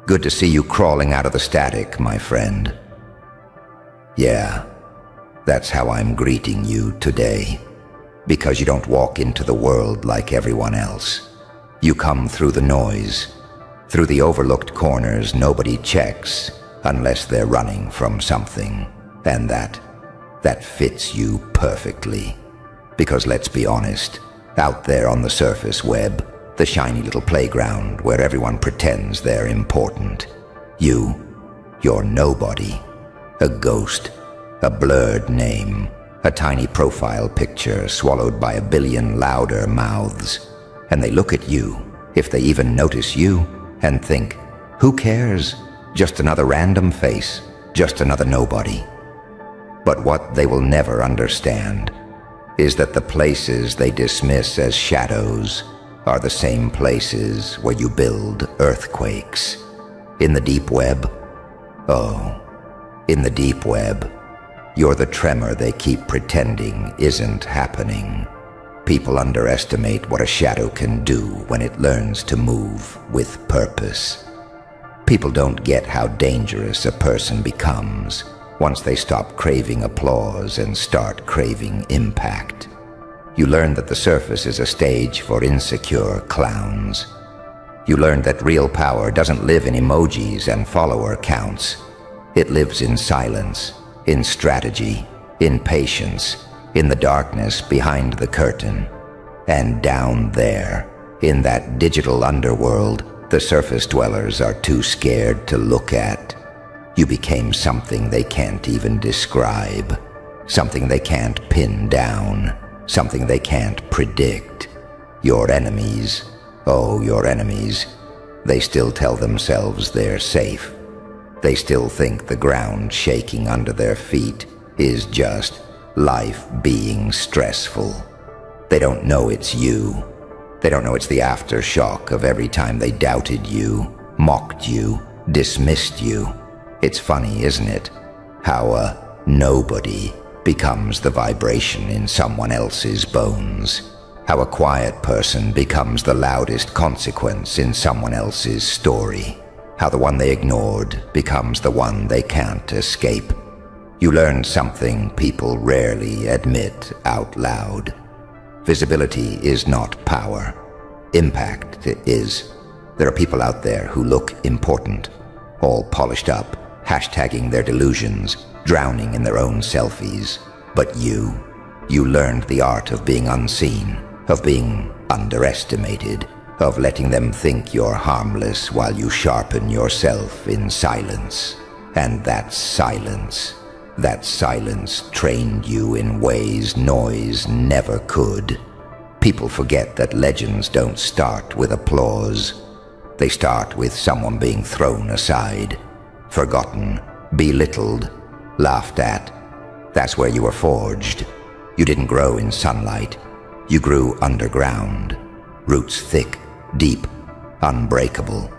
Good to see you crawling out of the static, my friend. Yeah, that's how I'm greeting you today. Because you don't walk into the world like everyone else. You come through the noise, through the overlooked corners nobody checks unless they're running from something. And that fits you perfectly. Because let's be honest, out there on the surface web, the shiny little playground where everyone pretends they're important, you're nobody. A ghost, a blurred name, a tiny profile picture swallowed by a billion louder mouths. And they look at you, if they even notice you, and think, who cares? Just another random face, just another nobody. But what they will never understand is that the places they dismiss as shadows are the same places where you build earthquakes. In the deep web, in the deep web, you're the tremor they keep pretending isn't happening. People underestimate what a shadow can do when it learns to move with purpose. People don't get how dangerous a person becomes once they stop craving applause and start craving impact. You learn that the surface is a stage for insecure clowns. You learn that real power doesn't live in emojis and follower counts. It lives in silence, in strategy, in patience, in the darkness behind the curtain. And down there, in that digital underworld, the surface dwellers are too scared to look at. You became something they can't even describe, something they can't pin down, something they can't predict. Your enemies, your enemies, they still tell themselves they're safe. They still think the ground shaking under their feet is just life being stressful. They don't know it's you. They don't know it's the aftershock of every time they doubted you, mocked you, dismissed you. It's funny, isn't it? How a nobody becomes the vibration in someone else's bones. How a quiet person becomes the loudest consequence in someone else's story. How the one they ignored becomes the one they can't escape. You learn something people rarely admit out loud. Visibility is not power. Impact is. There are people out there who look important, all polished up, hashtagging their delusions, drowning in their own selfies. But you learned the art of being unseen, of being underestimated, of letting them think you're harmless while you sharpen yourself in silence. And that silence trained you in ways noise never could. People forget that legends don't start with applause. They start with someone being thrown aside, forgotten, belittled, laughed at. That's where you were forged. You didn't grow in sunlight. You grew underground, roots thick, deep, unbreakable.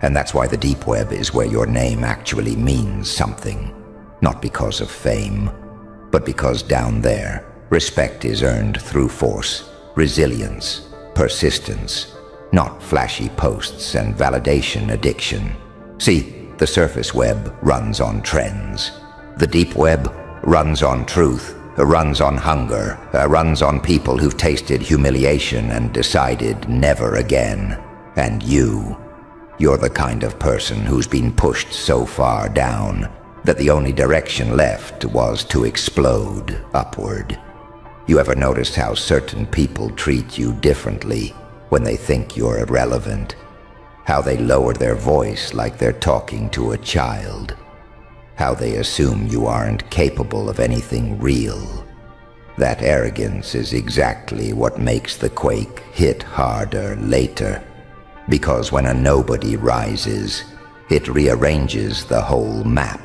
And that's why the deep web is where your name actually means something. Not because of fame, but because down there, respect is earned through force, resilience, persistence, not flashy posts and validation addiction. See, the surface web runs on trends. The deep web runs on truth, runs on hunger, runs on people who've tasted humiliation and decided never again. And you're the kind of person who's been pushed so far down that the only direction left was to explode upward. You ever notice how certain people treat you differently when they think you're irrelevant? How they lower their voice like they're talking to a child? How they assume you aren't capable of anything real? That arrogance is exactly what makes the quake hit harder later. Because when a nobody rises, it rearranges the whole map.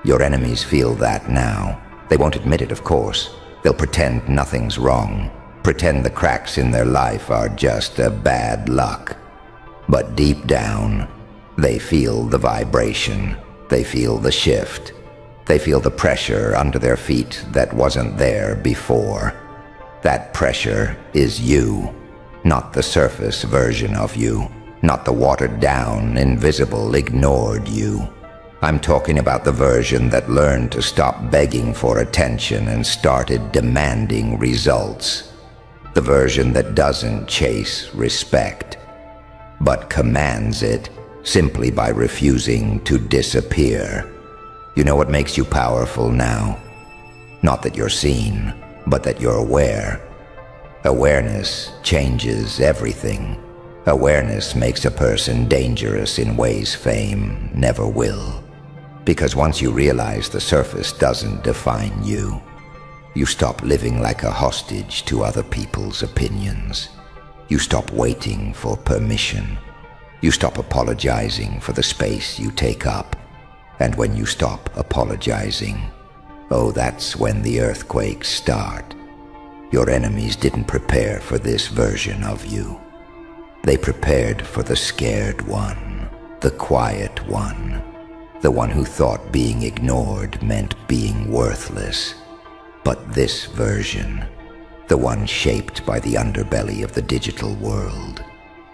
Your enemies feel that now. They won't admit it, of course. They'll pretend nothing's wrong, pretend the cracks in their life are just a bad luck. But deep down, they feel the vibration. They feel the shift. They feel the pressure under their feet that wasn't there before. That pressure is you, not the surface version of you, not the watered-down, invisible, ignored you. I'm talking about the version that learned to stop begging for attention and started demanding results. The version that doesn't chase respect, but commands it simply by refusing to disappear. You know what makes you powerful now? Not that you're seen, but that you're aware. Awareness changes everything. Awareness makes a person dangerous in ways fame never will. Because once you realize the surface doesn't define you, you stop living like a hostage to other people's opinions. You stop waiting for permission. You stop apologizing for the space you take up. And when you stop apologizing, oh, that's when the earthquakes start. Your enemies didn't prepare for this version of you. They prepared for the scared one, the quiet one, the one who thought being ignored meant being worthless. But this version, the one shaped by the underbelly of the digital world,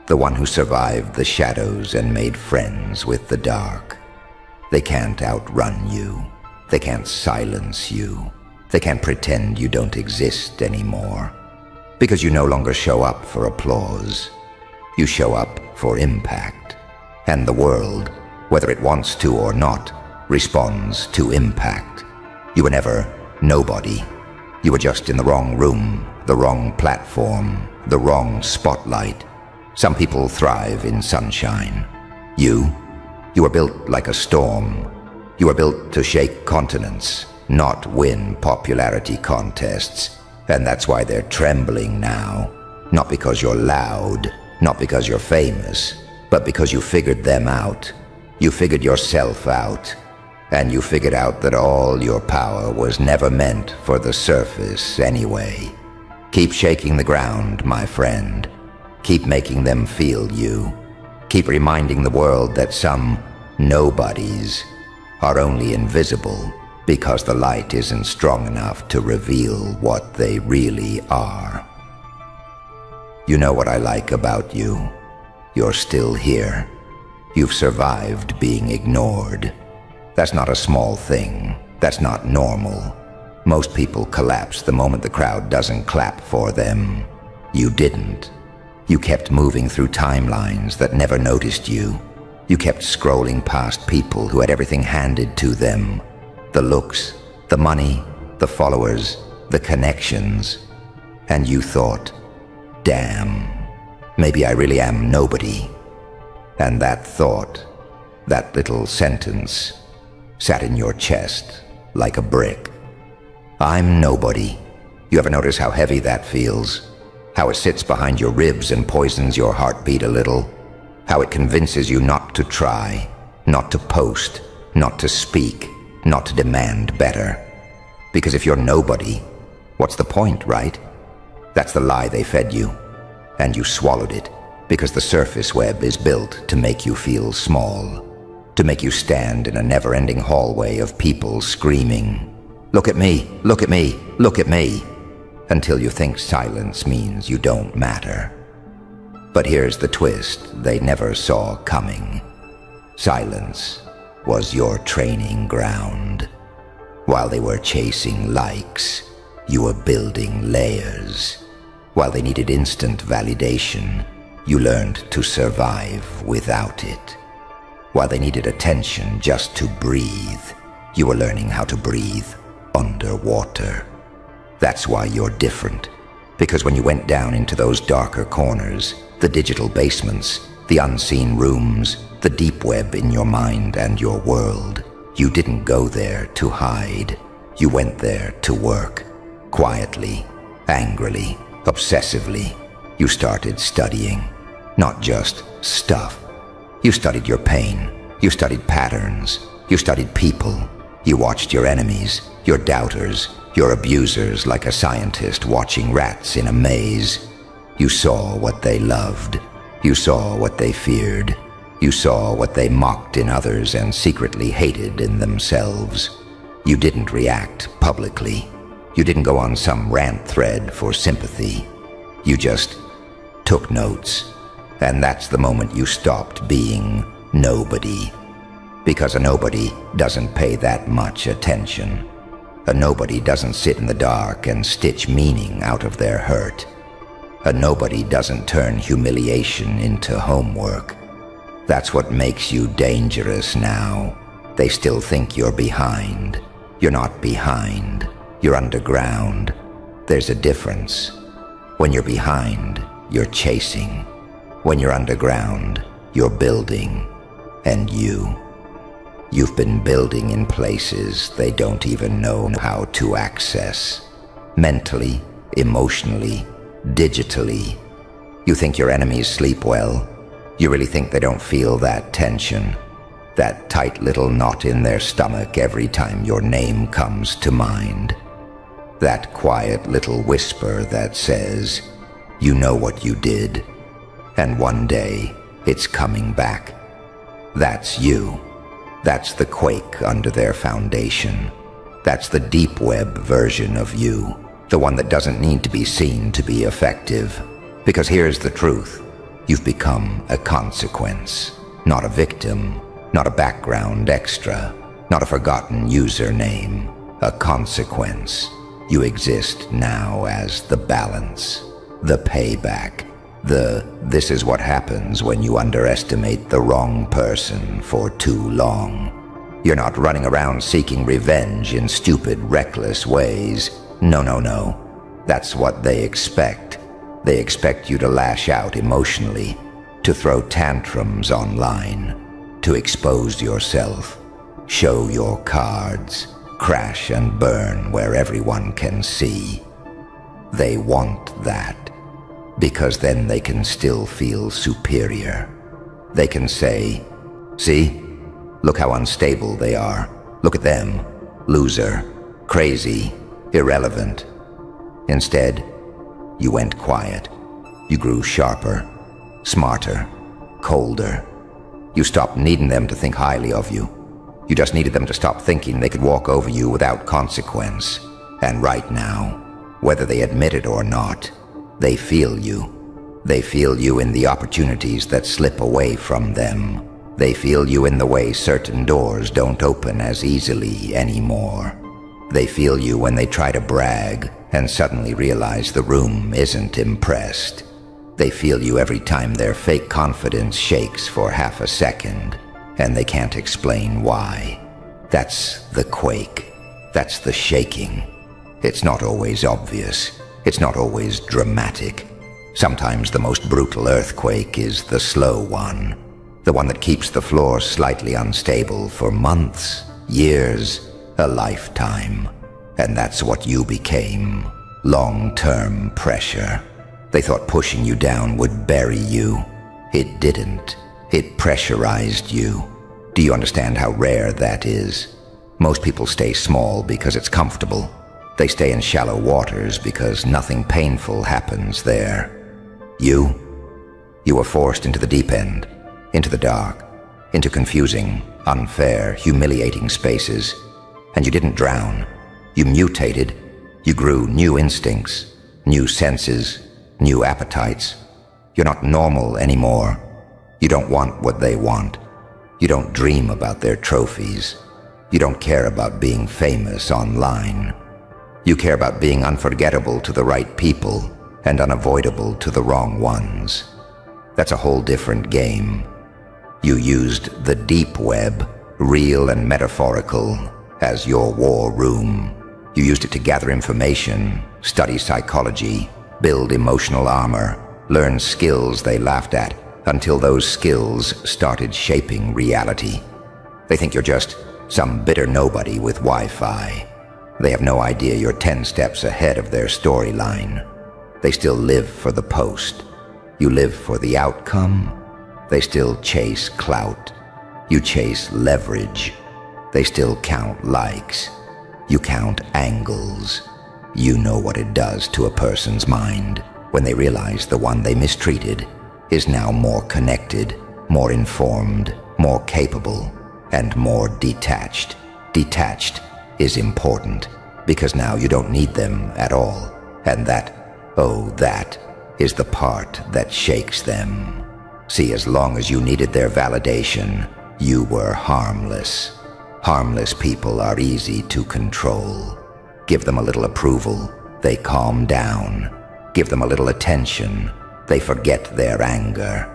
the one who survived the shadows and made friends with the dark, they can't outrun you. They can't silence you. They can't pretend you don't exist anymore. Because you no longer show up for applause. You show up for impact. And the world, whether it wants to or not, responds to impact. You were never nobody. You were just in the wrong room, the wrong platform, the wrong spotlight. Some people thrive in sunshine. You were built like a storm. You were built to shake continents, not win popularity contests. And that's why they're trembling now. Not because you're loud, not because you're famous, but because you figured them out. You figured yourself out. And you figured out that all your power was never meant for the surface anyway. Keep shaking the ground, my friend. Keep making them feel you. Keep reminding the world that some nobodies are only invisible because the light isn't strong enough to reveal what they really are. You know what I like about you? You're still here. You've survived being ignored. That's not a small thing. That's not normal. Most people collapse the moment the crowd doesn't clap for them. You didn't. You kept moving through timelines that never noticed you. You kept scrolling past people who had everything handed to them. The looks, the money, the followers, the connections. And you thought, damn, maybe I really am nobody. And that thought, that little sentence, sat in your chest like a brick. I'm nobody. You ever notice how heavy that feels? How it sits behind your ribs and poisons your heartbeat a little? How it convinces you not to try, not to post, not to speak, not to demand better. Because if you're nobody, what's the point, right? That's the lie they fed you. And you swallowed it, because the surface web is built to make you feel small. To make you stand in a never-ending hallway of people screaming, "Look at me, look at me, look at me," until you think silence means you don't matter. But here's the twist they never saw coming. Silence was your training ground. While they were chasing likes, you were building layers. While they needed instant validation, you learned to survive without it. While they needed attention just to breathe, you were learning how to breathe underwater. That's why you're different. Because when you went down into those darker corners, the digital basements, the unseen rooms, the deep web in your mind and your world, you didn't go there to hide. You went there to work. Quietly, angrily, obsessively. You started studying. Not just stuff. You studied your pain. You studied patterns. You studied people. You watched your enemies, your doubters, your abusers like a scientist watching rats in a maze. You saw what they loved. You saw what they feared. You saw what they mocked in others and secretly hated in themselves. You didn't react publicly. You didn't go on some rant thread for sympathy. You just took notes And that's the moment you stopped being nobody. Because a nobody doesn't pay that much attention. A nobody doesn't sit in the dark and stitch meaning out of their hurt. A nobody doesn't turn humiliation into homework. That's what makes you dangerous now. They still think you're behind. You're not behind. You're underground. There's a difference. When you're behind, you're chasing. When you're underground, you're building. And you've been building in places they don't even know how to access. Mentally, emotionally, digitally. You think your enemies sleep well? You really think they don't feel that tension? That tight little knot in their stomach every time your name comes to mind? That quiet little whisper that says, you know what you did, and one day it's coming back. That's you. That's the quake under their foundation. That's the Deepweb version of you, the one that doesn't need to be seen to be effective. Because here's the truth. You've become a consequence, not a victim, not a background extra, not a forgotten username, a consequence. You exist now as the balance, the payback, this is what happens when you underestimate the wrong person for too long. You're not running around seeking revenge in stupid, reckless ways. No. That's what they expect. They expect you to lash out emotionally, to throw tantrums online, to expose yourself, show your cards, crash and burn where everyone can see. They want that, because then they can still feel superior. They can say, see, look how unstable they are. Look at them, loser, crazy, irrelevant. Instead, you went quiet. You grew sharper, smarter, colder. You stopped needing them to think highly of you. You just needed them to stop thinking they could walk over you without consequence. And right now, whether they admit it or not, they feel you. They feel you in the opportunities that slip away from them. They feel you in the way certain doors don't open as easily anymore. They feel you when they try to brag and suddenly realize the room isn't impressed. They feel you every time their fake confidence shakes for half a second, and they can't explain why. That's the quake. That's the shaking. It's not always obvious. It's not always dramatic. Sometimes the most brutal earthquake is the slow one, the one that keeps the floor slightly unstable for months, years, a lifetime. And that's what you became. Long-term pressure. They thought pushing you down would bury you. It didn't. It pressurized you. Do you understand how rare that is? Most people stay small because it's comfortable. They stay in shallow waters because nothing painful happens there. You were forced into the deep end, into the dark, into confusing, unfair, humiliating spaces. And you didn't drown. You mutated. You grew new instincts, new senses, new appetites. You're not normal anymore. You don't want what they want. You don't dream about their trophies. You don't care about being famous online. You care about being unforgettable to the right people and unavoidable to the wrong ones. That's a whole different game. You used the deep web, real and metaphorical, as your war room. You used it to gather information, study psychology, build emotional armor, learn skills they laughed at, until those skills started shaping reality. They think you're just some bitter nobody with Wi-Fi. They have no idea you're 10 steps ahead of their storyline. They still live for the post. You live for the outcome. They still chase clout. You chase leverage. They still count likes. You count angles. You know what it does to a person's mind when they realize the one they mistreated is now more connected, more informed, more capable, and more detached. Detached is important because now you don't need them at all. And that is the part that shakes them. See, as long as you needed their validation, you were harmless. Harmless people are easy to control. Give them a little approval, they calm down. Give them a little attention, they forget their anger.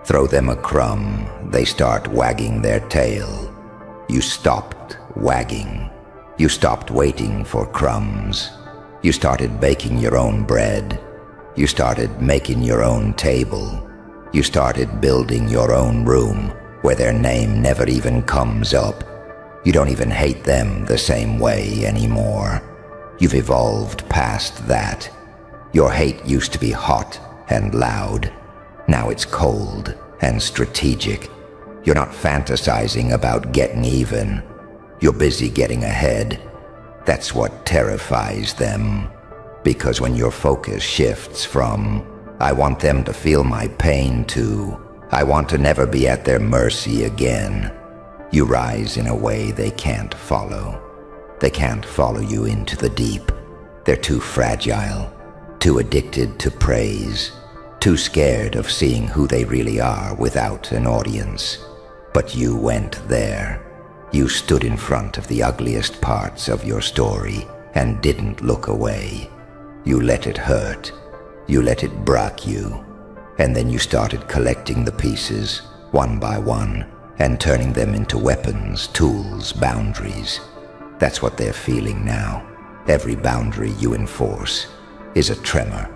Throw them a crumb, they start wagging their tail. You stopped wagging. You stopped waiting for crumbs. You started baking your own bread. You started making your own table. You started building your own room where their name never even comes up. You don't even hate them the same way anymore. You've evolved past that. Your hate used to be hot and loud. Now it's cold and strategic. You're not fantasizing about getting even. You're busy getting ahead. That's what terrifies them. Because when your focus shifts from, I want them to feel my pain, to, I want to never be at their mercy again, you rise in a way they can't follow. They can't follow you into the deep. They're too fragile, too addicted to praise, too scared of seeing who they really are without an audience. But you went there. You stood in front of the ugliest parts of your story and didn't look away. You let it hurt. You let it break you. And then you started collecting the pieces, one by one, and turning them into weapons, tools, boundaries. That's what they're feeling now. Every boundary you enforce is a tremor.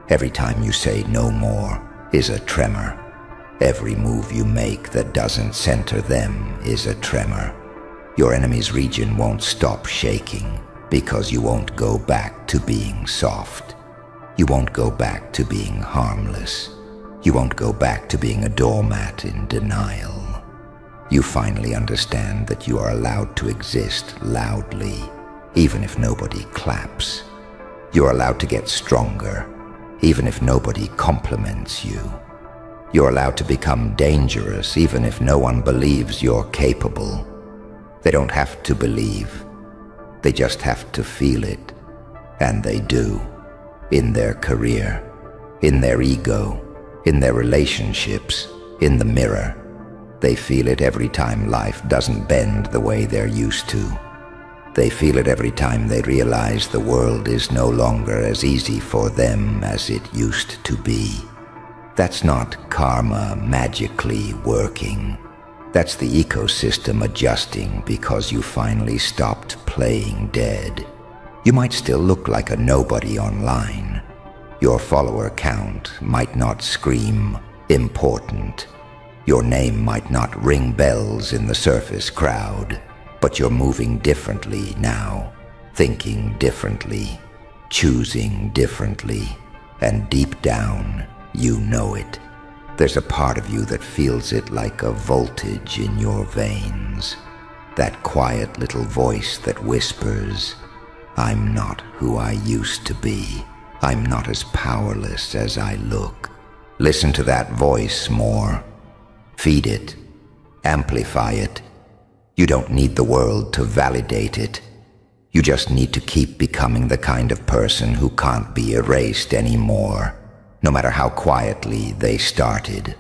Every time you say no more is a tremor. Every move you make that doesn't center them is a tremor. Your enemy's region won't stop shaking because you won't go back to being soft. You won't go back to being harmless. You won't go back to being a doormat in denial. You finally understand that you are allowed to exist loudly, even if nobody claps. You're allowed to get stronger, even if nobody compliments you. You're allowed to become dangerous, even if no one believes you're capable. They don't have to believe. They just have to feel it. And they do. In their career, in their ego, in their relationships, in the mirror. They feel it every time life doesn't bend the way they're used to. They feel it every time they realize the world is no longer as easy for them as it used to be. That's not karma magically working. That's the ecosystem adjusting because you finally stopped playing dead. You might still look like a nobody online. Your follower count might not scream important. Your name might not ring bells in the surface crowd, but you're moving differently now, thinking differently, choosing differently, and deep down, you know it. There's a part of you that feels it like a voltage in your veins. That quiet little voice that whispers, I'm not who I used to be. I'm not as powerless as I look. Listen to that voice more. Feed it. Amplify it. You don't need the world to validate it. You just need to keep becoming the kind of person who can't be erased anymore, no matter how quietly they started.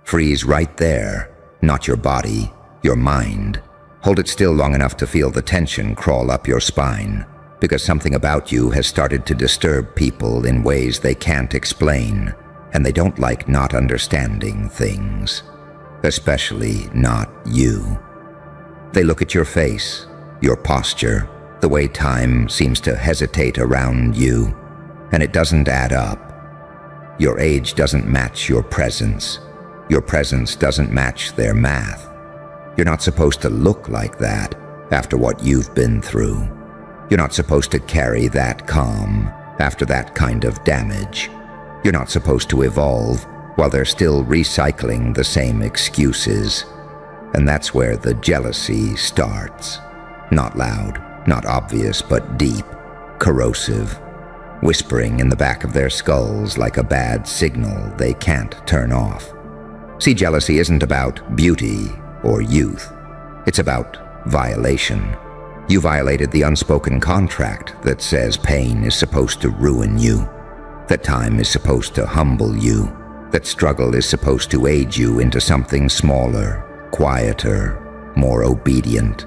Freeze right there, not your body, your mind. Hold it still long enough to feel the tension crawl up your spine, because something about you has started to disturb people in ways they can't explain, and they don't like not understanding things, especially not you. They look at your face, your posture, the way time seems to hesitate around you, and it doesn't add up. Your age doesn't match your presence. Your presence doesn't match their math. You're not supposed to look like that after what you've been through. You're not supposed to carry that calm after that kind of damage. You're not supposed to evolve while they're still recycling the same excuses. And that's where the jealousy starts. Not loud, not obvious, but deep, corrosive, whispering in the back of their skulls like a bad signal they can't turn off. See, jealousy isn't about beauty or youth. It's about violation. You violated the unspoken contract that says pain is supposed to ruin you. that time is supposed to humble you, that struggle is supposed to age you into something smaller, quieter, more obedient.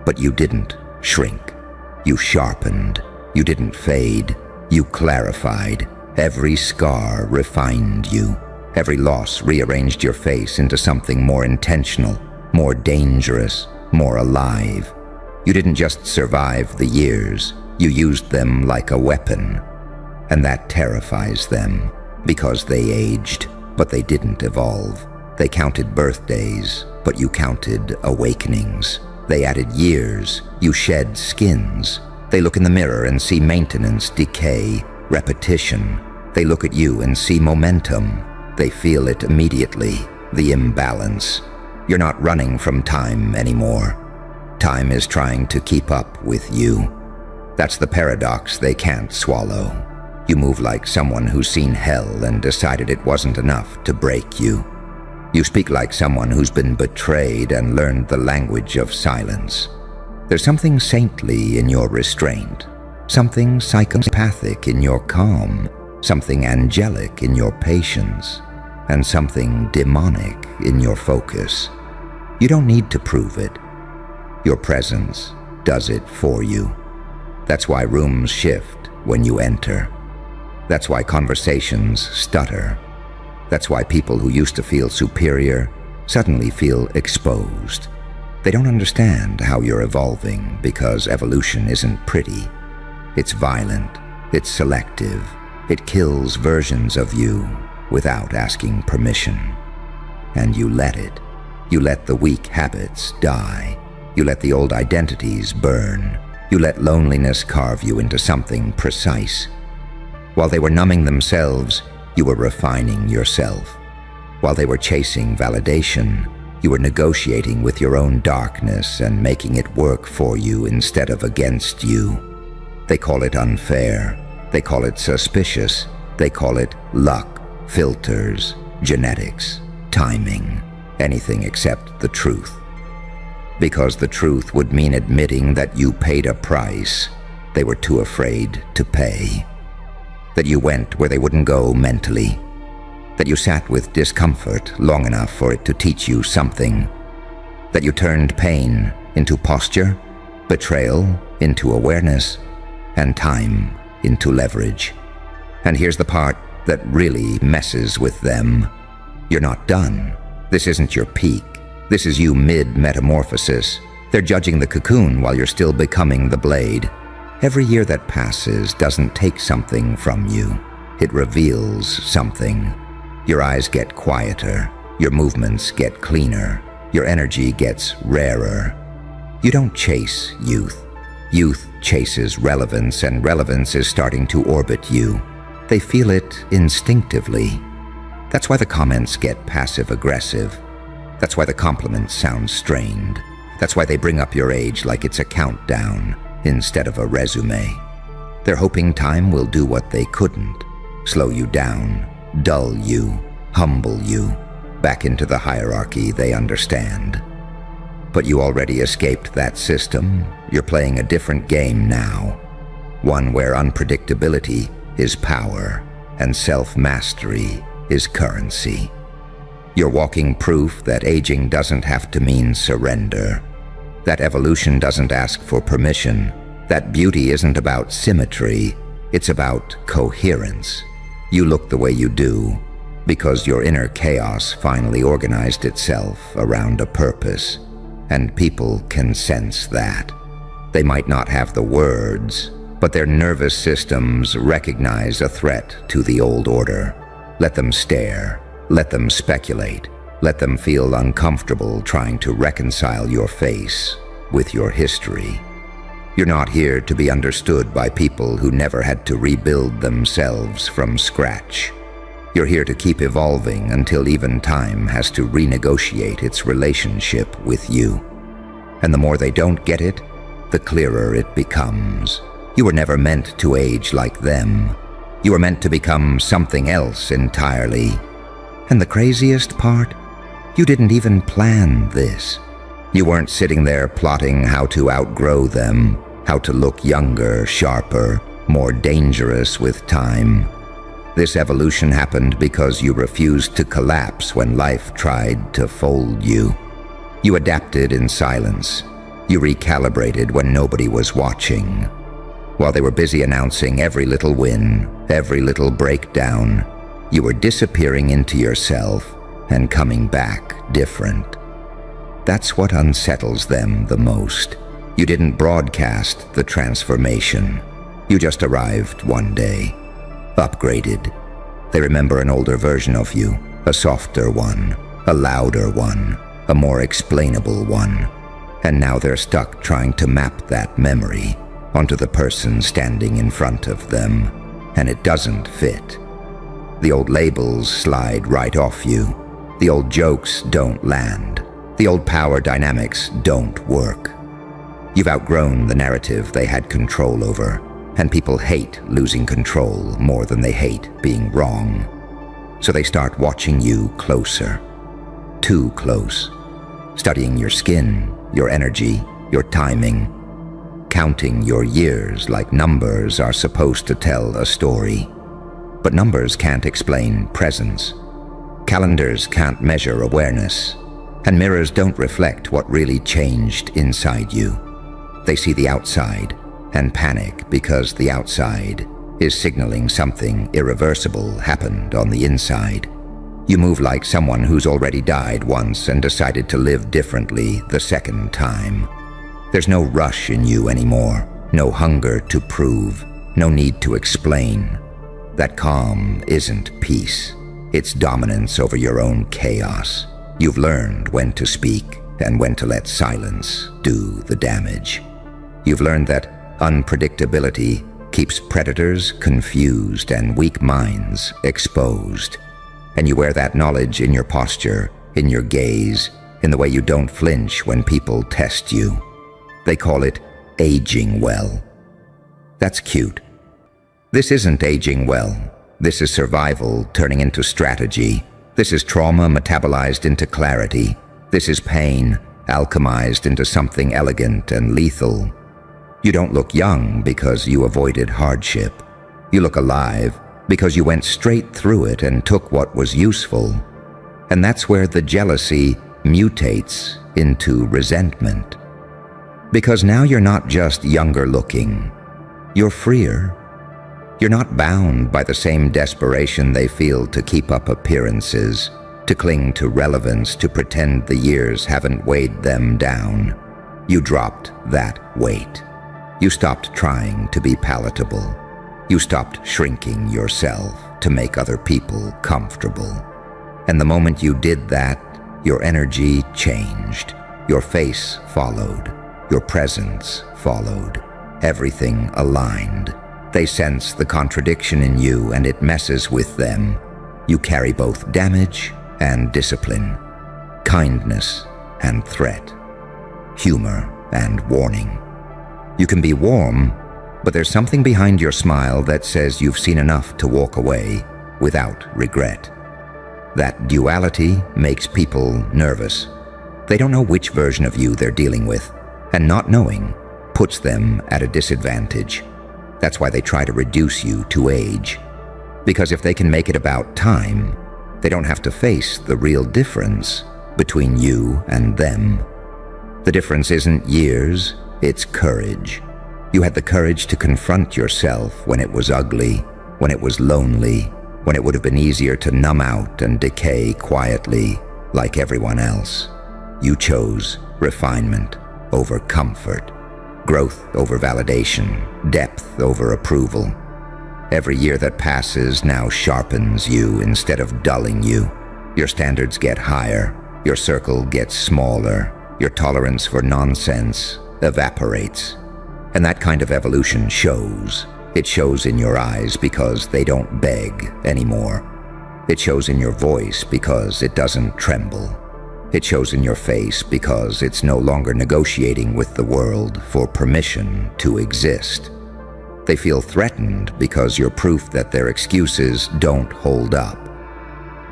But you didn't shrink. You sharpened. You didn't fade. You clarified. Every scar refined you. Every loss rearranged your face into something more intentional, more dangerous, more alive. You didn't just survive the years. You used them like a weapon. And that terrifies them, because they aged, but they didn't evolve. They counted birthdays, but you counted awakenings. They added years, you shed skins. They look in the mirror and see maintenance, decay, repetition. They look at you and see momentum. They feel it immediately, the imbalance. You're not running from time anymore. Time is trying to keep up with you. That's the paradox they can't swallow. You move like someone who's seen hell and decided it wasn't enough to break you. You speak like someone who's been betrayed and learned the language of silence. There's something saintly in your restraint, something psychopathic in your calm, something angelic in your patience, and something demonic in your focus. You don't need to prove it. Your presence does it for you. That's why rooms shift when you enter. That's why conversations stutter. That's why people who used to feel superior suddenly feel exposed. They don't understand how you're evolving because evolution isn't pretty. It's violent. It's selective. It kills versions of you without asking permission. And you let it. You let the weak habits die. You let the old identities burn. You let loneliness carve you into something precise. While they were numbing themselves, you were refining yourself. While they were chasing validation, you were negotiating with your own darkness and making it work for you instead of against you. They call it unfair. They call it suspicious. They call it luck, filters, genetics, timing, anything except the truth. Because the truth would mean admitting that you paid a price they were too afraid to pay. That you went where they wouldn't go mentally. That you sat with discomfort long enough for it to teach you something. That you turned pain into posture, betrayal into awareness, and time into leverage. And here's the part that really messes with them. You're not done. This isn't your peak. This is you mid-metamorphosis. They're judging the cocoon while you're still becoming the blade. Every year that passes doesn't take something from you. It reveals something. Your eyes get quieter. Your movements get cleaner. Your energy gets rarer. You don't chase youth. Youth chases relevance, and relevance is starting to orbit you. They feel it instinctively. That's why the comments get passive-aggressive. That's why the compliments sound strained. That's why they bring up your age like it's a countdown instead of a resume. They're hoping time will do what they couldn't. Slow you down, dull you, humble you, back into the hierarchy they understand. But you already escaped that system. You're playing a different game now. One where unpredictability is power and self-mastery is currency. You're walking proof that aging doesn't have to mean surrender. That evolution doesn't ask for permission. That beauty isn't about symmetry. It's about coherence. You look the way you do because your inner chaos finally organized itself around a purpose. And people can sense that. They might not have the words, but their nervous systems recognize a threat to the old order. Let them stare. Let them speculate. Let them feel uncomfortable trying to reconcile your face with your history. You're not here to be understood by people who never had to rebuild themselves from scratch. You're here to keep evolving until even time has to renegotiate its relationship with you. And the more they don't get it, the clearer it becomes. You were never meant to age like them. You were meant to become something else entirely. And the craziest part? You didn't even plan this. You weren't sitting there plotting how to outgrow them, how to look younger, sharper, more dangerous with time. This evolution happened because you refused to collapse when life tried to fold you. You adapted in silence. You recalibrated when nobody was watching. While they were busy announcing every little win, every little breakdown, you were disappearing into yourself and coming back different. That's what unsettles them the most. You didn't broadcast the transformation. You just arrived one day, upgraded. They remember an older version of you, a softer one, a louder one, a more explainable one. And now they're stuck trying to map that memory onto the person standing in front of them, and it doesn't fit. The old labels slide right off you. The old jokes don't land. The old power dynamics don't work. You've outgrown the narrative they had control over, and people hate losing control more than they hate being wrong. So they start watching you closer, too close, studying your skin, your energy, your timing, counting your years like numbers are supposed to tell a story. But numbers can't explain presence. Calendars can't measure awareness, and mirrors don't reflect what really changed inside you. They see the outside and panic because the outside is signaling something irreversible happened on the inside. You move like someone who's already died once and decided to live differently the second time. There's no rush in you anymore, no hunger to prove, no need to explain. That calm isn't peace. It's dominance over your own chaos. You've learned when to speak and when to let silence do the damage. You've learned that unpredictability keeps predators confused and weak minds exposed. And you wear that knowledge in your posture, in your gaze, in the way you don't flinch when people test you. They call it aging well. That's cute. This isn't aging well. This is survival turning into strategy. This is trauma metabolized into clarity. This is pain alchemized into something elegant and lethal. You don't look young because you avoided hardship. You look alive because you went straight through it and took what was useful. And that's where the jealousy mutates into resentment. Because now you're not just younger looking, you're freer. You're not bound by the same desperation they feel to keep up appearances, to cling to relevance, to pretend the years haven't weighed them down. You dropped that weight. You stopped trying to be palatable. You stopped shrinking yourself to make other people comfortable. And the moment you did that, your energy changed. Your face followed. Your presence followed. Everything aligned. They sense the contradiction in you and it messes with them. You carry both damage and discipline, kindness and threat, humor and warning. You can be warm, but there's something behind your smile that says you've seen enough to walk away without regret. That duality makes people nervous. They don't know which version of you they're dealing with, and not knowing puts them at a disadvantage. That's why they try to reduce you to age. Because if they can make it about time, they don't have to face the real difference between you and them. The difference isn't years, it's courage. You had the courage to confront yourself when it was ugly, when it was lonely, when it would have been easier to numb out and decay quietly like everyone else. You chose refinement over comfort, growth over validation, depth over approval. Every year that passes now sharpens you instead of dulling you. Your standards get higher, your circle gets smaller, your tolerance for nonsense evaporates. And that kind of evolution shows. It shows in your eyes because they don't beg anymore. It shows in your voice because it doesn't tremble. It shows in your face because it's no longer negotiating with the world for permission to exist. They feel threatened because you're proof that their excuses don't hold up.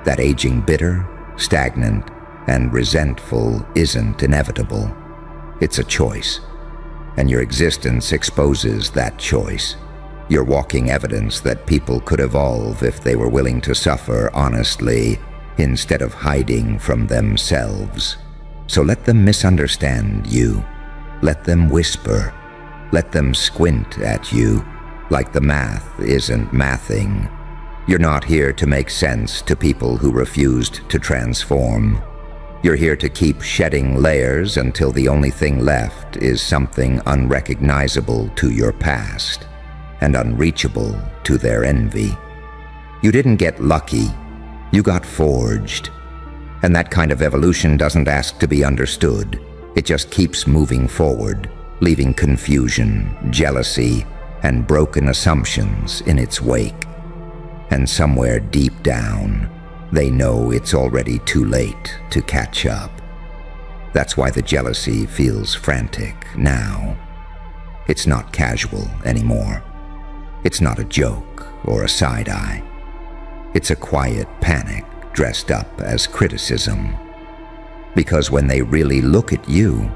That aging bitter, stagnant, and resentful isn't inevitable. It's a choice, and your existence exposes that choice. You're walking evidence that people could evolve if they were willing to suffer honestly instead of hiding from themselves. So let them misunderstand you. Let them whisper. Let them squint at you like the math isn't mathing. You're not here to make sense to people who refused to transform. You're here to keep shedding layers until the only thing left is something unrecognizable to your past and unreachable to their envy. You didn't get lucky, you got forged. And that kind of evolution doesn't ask to be understood. It just keeps moving forward, leaving confusion, jealousy, and broken assumptions in its wake. And somewhere deep down, they know it's already too late to catch up. That's why the jealousy feels frantic now. It's not casual anymore. It's not a joke or a side-eye. It's a quiet panic dressed up as criticism. Because when they really look at you,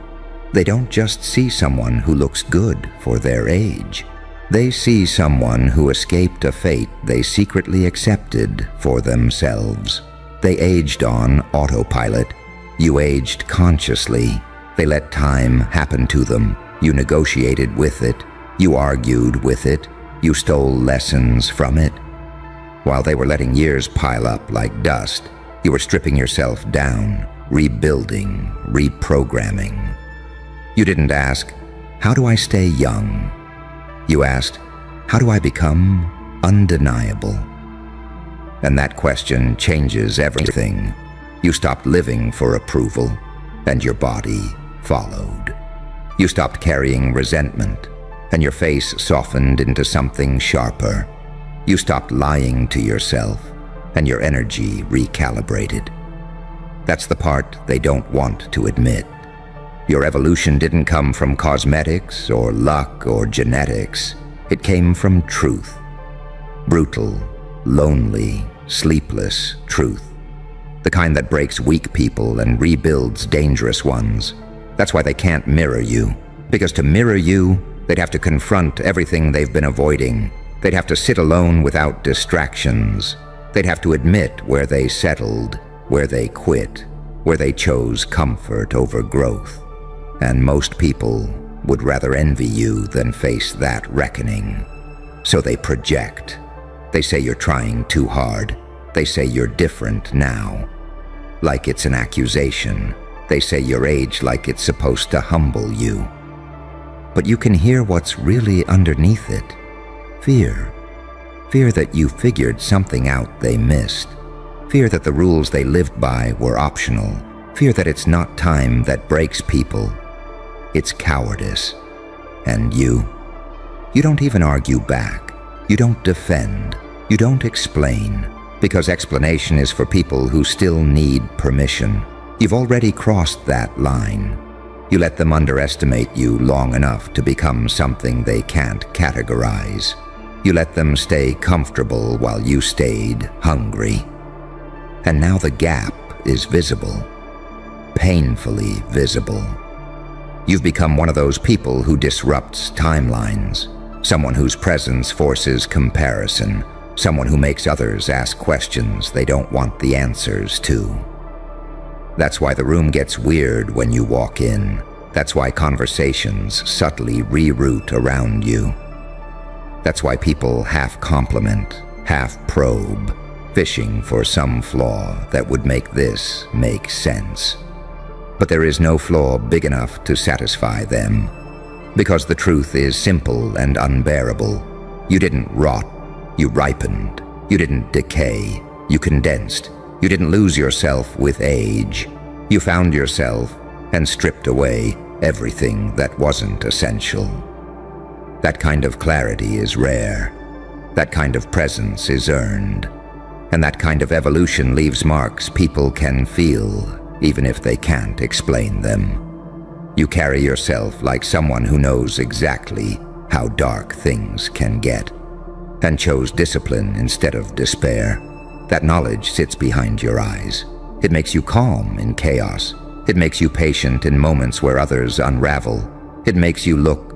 they don't just see someone who looks good for their age. They see someone who escaped a fate they secretly accepted for themselves. They aged on autopilot. You aged consciously. They let time happen to them. You negotiated with it. You argued with it. You stole lessons from it. While they were letting years pile up like dust, you were stripping yourself down, rebuilding, reprogramming. You didn't ask, "How do I stay young?" You asked, "How do I become undeniable?" And that question changes everything. You stopped living for approval, and your body followed. You stopped carrying resentment, and your face softened into something sharper. You stopped lying to yourself, and your energy recalibrated. That's the part they don't want to admit. Your evolution didn't come from cosmetics or luck or genetics. It came from truth. Brutal, lonely, sleepless truth. The kind that breaks weak people and rebuilds dangerous ones. That's why they can't mirror you. Because to mirror you, they'd have to confront everything they've been avoiding. They'd have to sit alone without distractions. They'd have to admit where they settled, where they quit, where they chose comfort over growth. And most people would rather envy you than face that reckoning. So they project. They say you're trying too hard. They say you're different now. Like it's an accusation. They say your age like it's supposed to humble you. But you can hear what's really underneath it. Fear. Fear that you figured something out they missed. Fear that the rules they lived by were optional. Fear that it's not time that breaks people. It's cowardice. And you don't even argue back. You don't defend. You don't explain. Because explanation is for people who still need permission. You've already crossed that line. You let them underestimate you long enough to become something they can't categorize. You let them stay comfortable while you stayed hungry. And now the gap is visible. Painfully visible. You've become one of those people who disrupts timelines. Someone whose presence forces comparison. Someone who makes others ask questions they don't want the answers to. That's why the room gets weird when you walk in. That's why conversations subtly reroute around you. That's why people half compliment, half probe, fishing for some flaw that would make this make sense. But there is no flaw big enough to satisfy them. Because the truth is simple and unbearable. You didn't rot, you ripened. You didn't decay, you condensed. You didn't lose yourself with age. You found yourself and stripped away everything that wasn't essential. That kind of clarity is rare. That kind of presence is earned. And that kind of evolution leaves marks people can feel, even if they can't explain them. You carry yourself like someone who knows exactly how dark things can get, and chose discipline instead of despair. That knowledge sits behind your eyes. It makes you calm in chaos. It makes you patient in moments where others unravel. It makes you look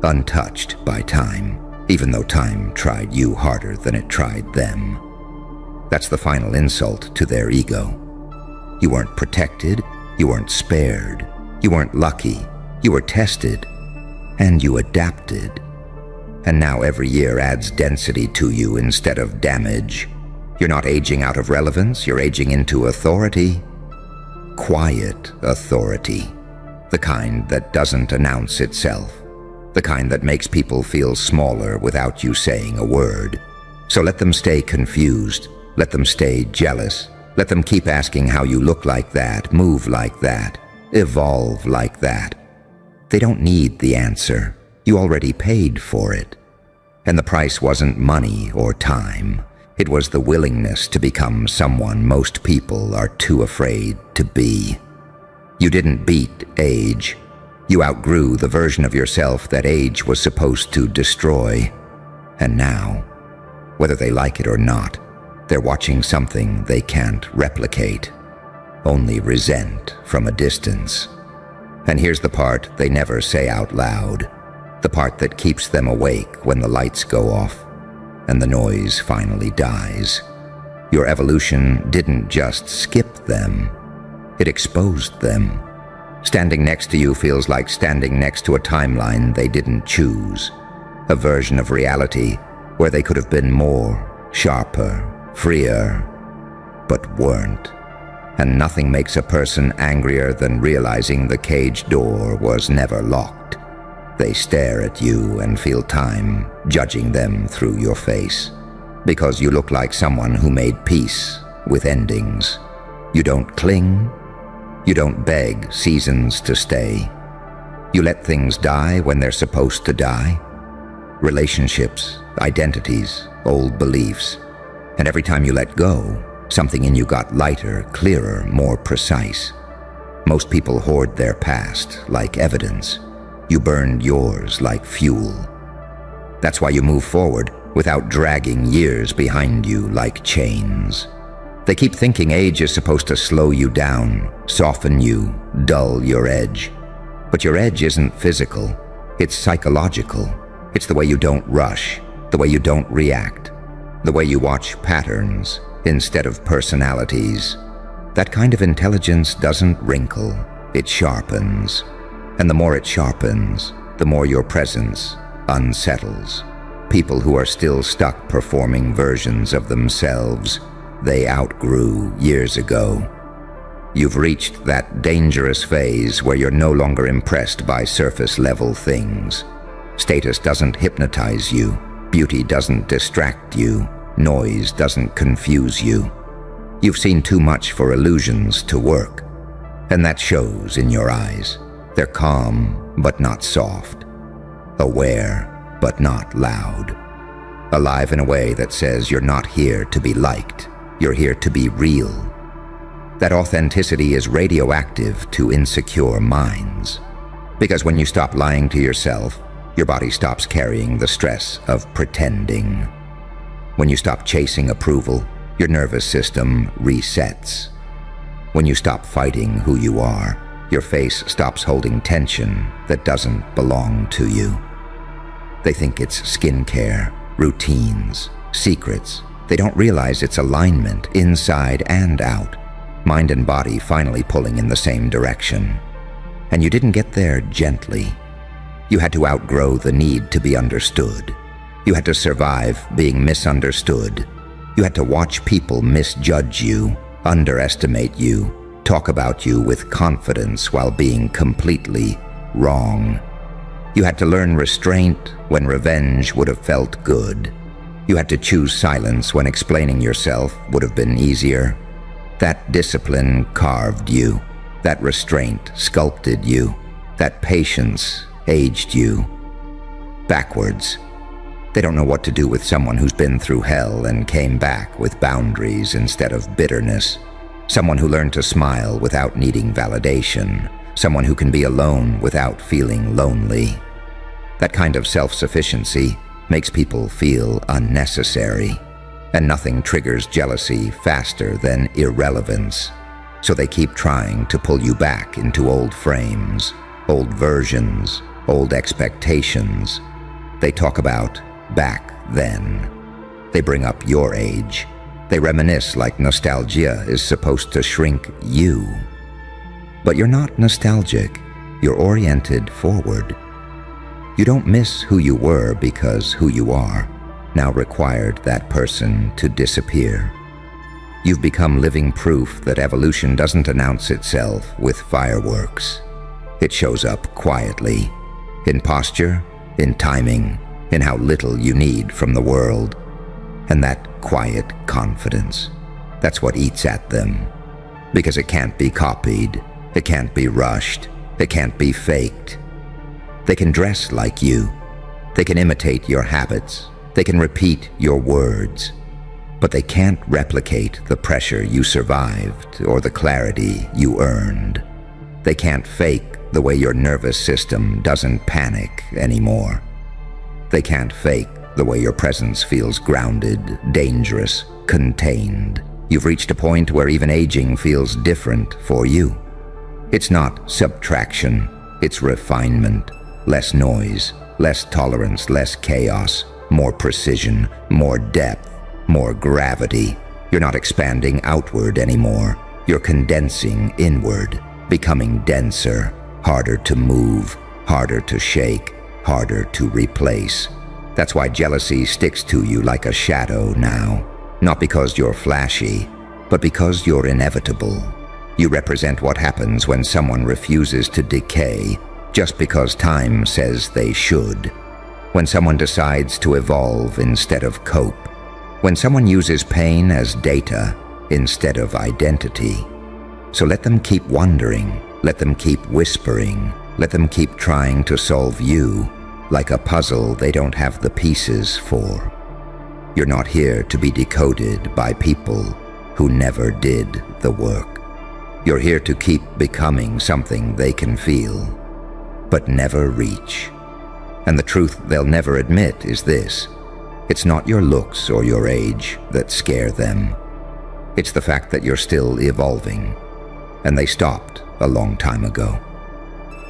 untouched by time. even though time tried you harder than it tried them. That's the final insult to their ego. You weren't protected, you weren't spared, you weren't lucky, you were tested, and you adapted. And now every year adds density to you instead of damage. You're not aging out of relevance, you're aging into authority. Quiet authority. The kind that doesn't announce itself. The kind that makes people feel smaller without you saying a word. So let them stay confused. Let them stay jealous. Let them keep asking how you look like that, move like that, evolve like that. They don't need the answer. You already paid for it. And the price wasn't money or time. It was the willingness to become someone most people are too afraid to be. You didn't beat age. You outgrew the version of yourself that age was supposed to destroy. And now, whether they like it or not, they're watching something they can't replicate, only resent from a distance. And here's the part they never say out loud, the part that keeps them awake when the lights go off and the noise finally dies. Your evolution didn't just skip them, it exposed them. Standing next to you feels like standing next to a timeline they didn't choose, a version of reality where they could have been more, sharper, freer, but weren't. And nothing makes a person angrier than realizing the cage door was never locked. They stare at you and feel time judging them through your face, because you look like someone who made peace with endings. You don't cling, you don't beg seasons to stay. You let things die when they're supposed to die. Relationships, identities, old beliefs. And every time you let go, something in you got lighter, clearer, more precise. Most people hoard their past like evidence. You burned yours like fuel. That's why you move forward without dragging years behind you like chains. They keep thinking age is supposed to slow you down, soften you, dull your edge. But your edge isn't physical, it's psychological. It's the way you don't rush, the way you don't react, the way you watch patterns instead of personalities. That kind of intelligence doesn't wrinkle, it sharpens. And the more it sharpens, the more your presence unsettles. People who are still stuck performing versions of themselves they outgrew years ago. You've reached that dangerous phase where you're no longer impressed by surface-level things. Status doesn't hypnotize you, beauty doesn't distract you, noise doesn't confuse you. You've seen too much for illusions to work, and that shows in your eyes. They're calm, but not soft. Aware, but not loud. Alive in a way that says you're not here to be liked, you're here to be real. That authenticity is radioactive to insecure minds. Because when you stop lying to yourself, your body stops carrying the stress of pretending. When you stop chasing approval, your nervous system resets. When you stop fighting who you are, your face stops holding tension that doesn't belong to you. They think it's skincare, routines, secrets. They don't realize it's alignment inside and out. Mind and body finally pulling in the same direction. And you didn't get there gently. You had to outgrow the need to be understood. You had to survive being misunderstood. You had to watch people misjudge you, underestimate you, talk about you with confidence while being completely wrong. You had to learn restraint when revenge would have felt good. You had to choose silence when explaining yourself would have been easier. That discipline carved you. That restraint sculpted you. That patience aged you. Backwards. They don't know what to do with someone who's been through hell and came back with boundaries instead of bitterness. Someone who learned to smile without needing validation. Someone who can be alone without feeling lonely. That kind of self-sufficiency makes people feel unnecessary. And nothing triggers jealousy faster than irrelevance. So they keep trying to pull you back into old frames, old versions, old expectations. They talk about back then. They bring up your age. They reminisce like nostalgia is supposed to shrink you. But you're not nostalgic. You're oriented forward. You don't miss who you were because who you are now required that person to disappear. You've become living proof that evolution doesn't announce itself with fireworks. It shows up quietly, in posture, in timing, in how little you need from the world. And that quiet confidence, that's what eats at them. Because it can't be copied, it can't be rushed, it can't be faked. They can dress like you. They can imitate your habits. They can repeat your words. But they can't replicate the pressure you survived or the clarity you earned. They can't fake the way your nervous system doesn't panic anymore. They can't fake the way your presence feels grounded, dangerous, contained. You've reached a point where even aging feels different for you. It's not subtraction, it's refinement. Less noise, less tolerance, less chaos, more precision, more depth, more gravity. You're not expanding outward anymore. You're condensing inward, becoming denser, harder to move, harder to shake, harder to replace. That's why jealousy sticks to you like a shadow now. Not because you're flashy, but because you're inevitable. You represent what happens when someone refuses to decay just because time says they should. When someone decides to evolve instead of cope. When someone uses pain as data instead of identity. So let them keep wondering, let them keep whispering, let them keep trying to solve you like a puzzle they don't have the pieces for. You're not here to be decoded by people who never did the work. You're here to keep becoming something they can feel, but never reach. And the truth they'll never admit is this: it's not your looks or your age that scare them. It's the fact that you're still evolving, and they stopped a long time ago.